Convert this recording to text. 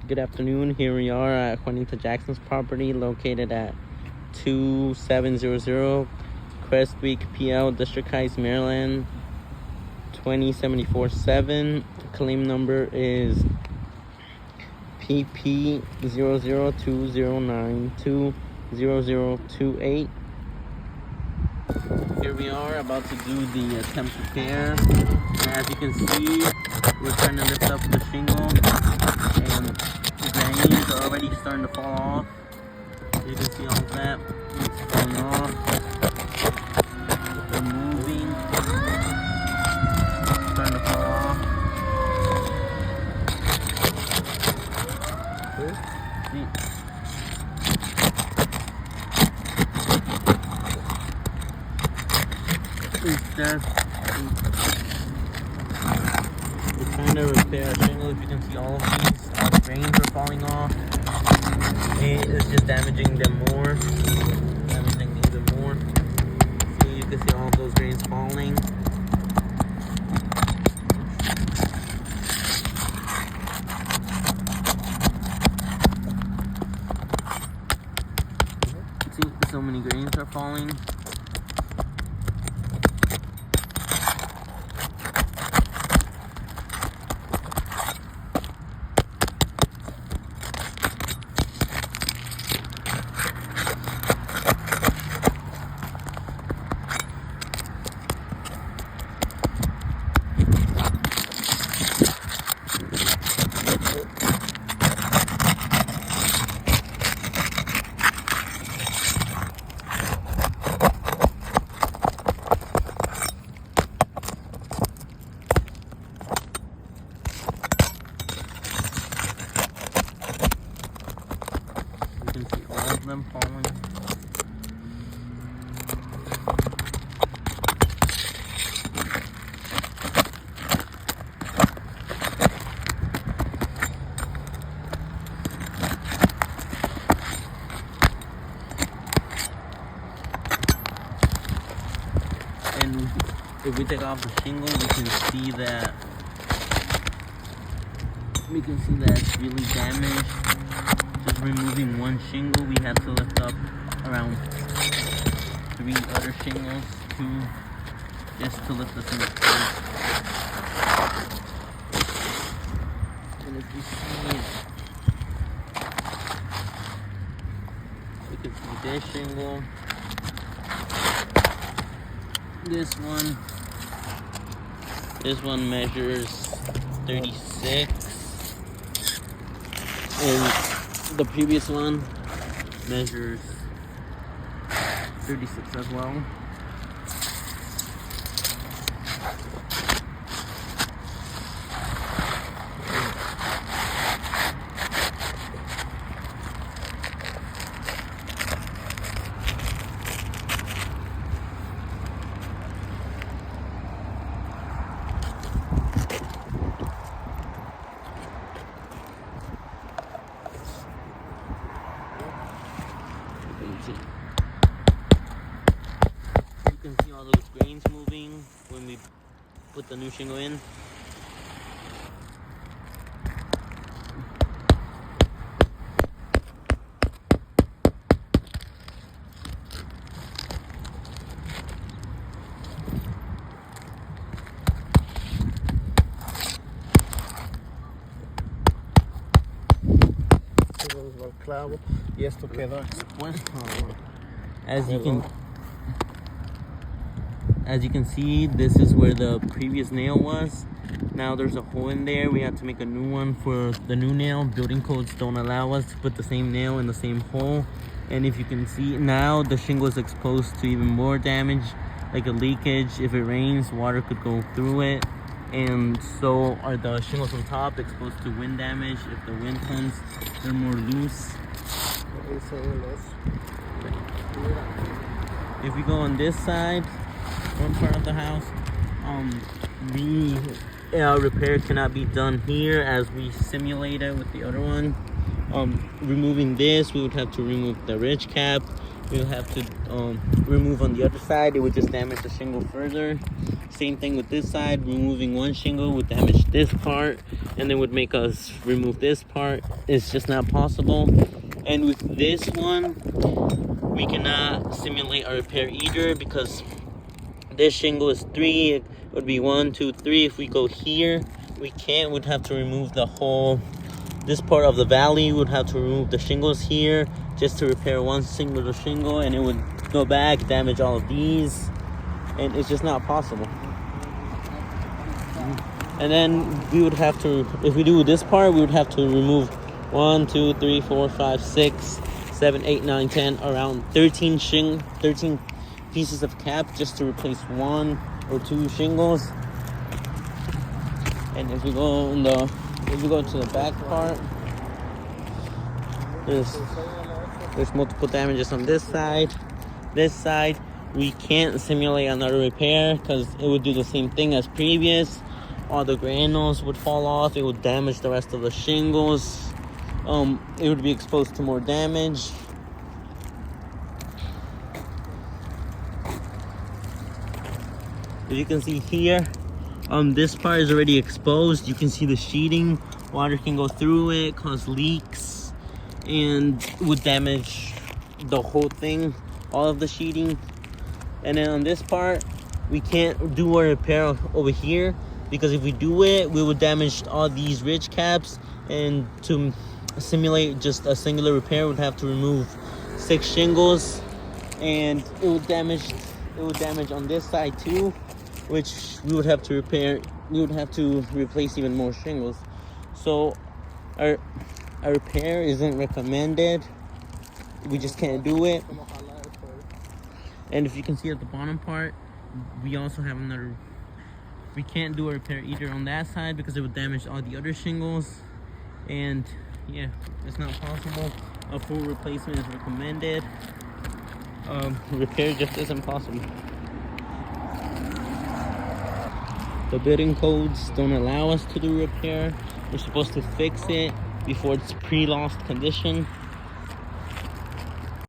Good afternoon. Here we are at Juanita Jackson's property located at 2700 Crestwick, PL, District Heights, Maryland, 20747. Claim number is PP0020920028. Here we are about to do the attempt repair. As you can see, we're trying to lift up the shingle and the grains are already starting to fall off. You can see all of that. It's falling off. They're moving. It's starting to fall off. See? It's just we're trying to repair a shingle. If you can see, all of these, all the grains are falling off. It's just damaging them more, damaging even more. See, you can see all of those grains falling. See, so many grains are falling. You can see all of them falling. And if we take off the shingle, we can see that it's really damaged. Just removing one shingle, we had to lift up around 3 other shingles just to lift this in place. And if you see, you can see this shingle, this one measures 36, and the previous one measures 36 as well. You can see all those grains moving when we put the new shingle in. Clavo y esto queda expuesto. As you can see, this is where the previous nail was. Now there's a hole in there. We have to make a new one for the new nail. Building codes don't allow us to put the same nail in the same hole. And if you can see now, the shingle is exposed to even more damage, like a leakage. If it rains, water could go through it. And so are the shingles on top exposed to wind damage. If the wind comes, they're more loose. If we go on this side, one part of the house, the repair cannot be done here as we simulated with the other one. Removing this, we would have to remove the ridge cap, we'll have to remove on the other side. It would just damage the shingle further. Same thing with this side. Removing one shingle would damage this part, and then would make us remove this part. It's just not possible. And with this one, we cannot simulate a repair either, because this shingle is 3. It would be 1, 2, 3. If we go here, we can't. We'd have to remove the whole, this part of the valley. Would have to remove the shingles here just to repair one singular shingle, and it would go back, damage all of these, and it's just not possible. And then we would have to, if we do this part, we would have to remove 1, 2, 3, 4, 5, 6, 7, 8, 9, 10, around 13 pieces of cap just to replace 1 or 2 shingles. And if we go to the back part, there's multiple damages on this side. This side, we can't simulate another repair because it would do the same thing as previous. All the granules would fall off. It would damage the rest of the shingles. It would be exposed to more damage. As you can see here, this part is already exposed. You can see the sheeting. Water can go through it, cause leaks, and would damage the whole thing, all of the sheeting. And then on this part, we can't do a repair over here, because if we do it, we would damage all these ridge caps, and to simulate just a singular repair, would have to remove 6 shingles, and it would damage on this side too, which we would have to repair. We would have to replace even more shingles. So our repair isn't recommended. We just can't do it. And if you can see at the bottom part, we also have another, we can't do a repair either on that side because it would damage all the other shingles. And yeah, it's not possible. A full replacement is recommended. Repair just isn't possible. The building codes don't allow us to do repair. We're supposed to fix it before it's pre-lost condition.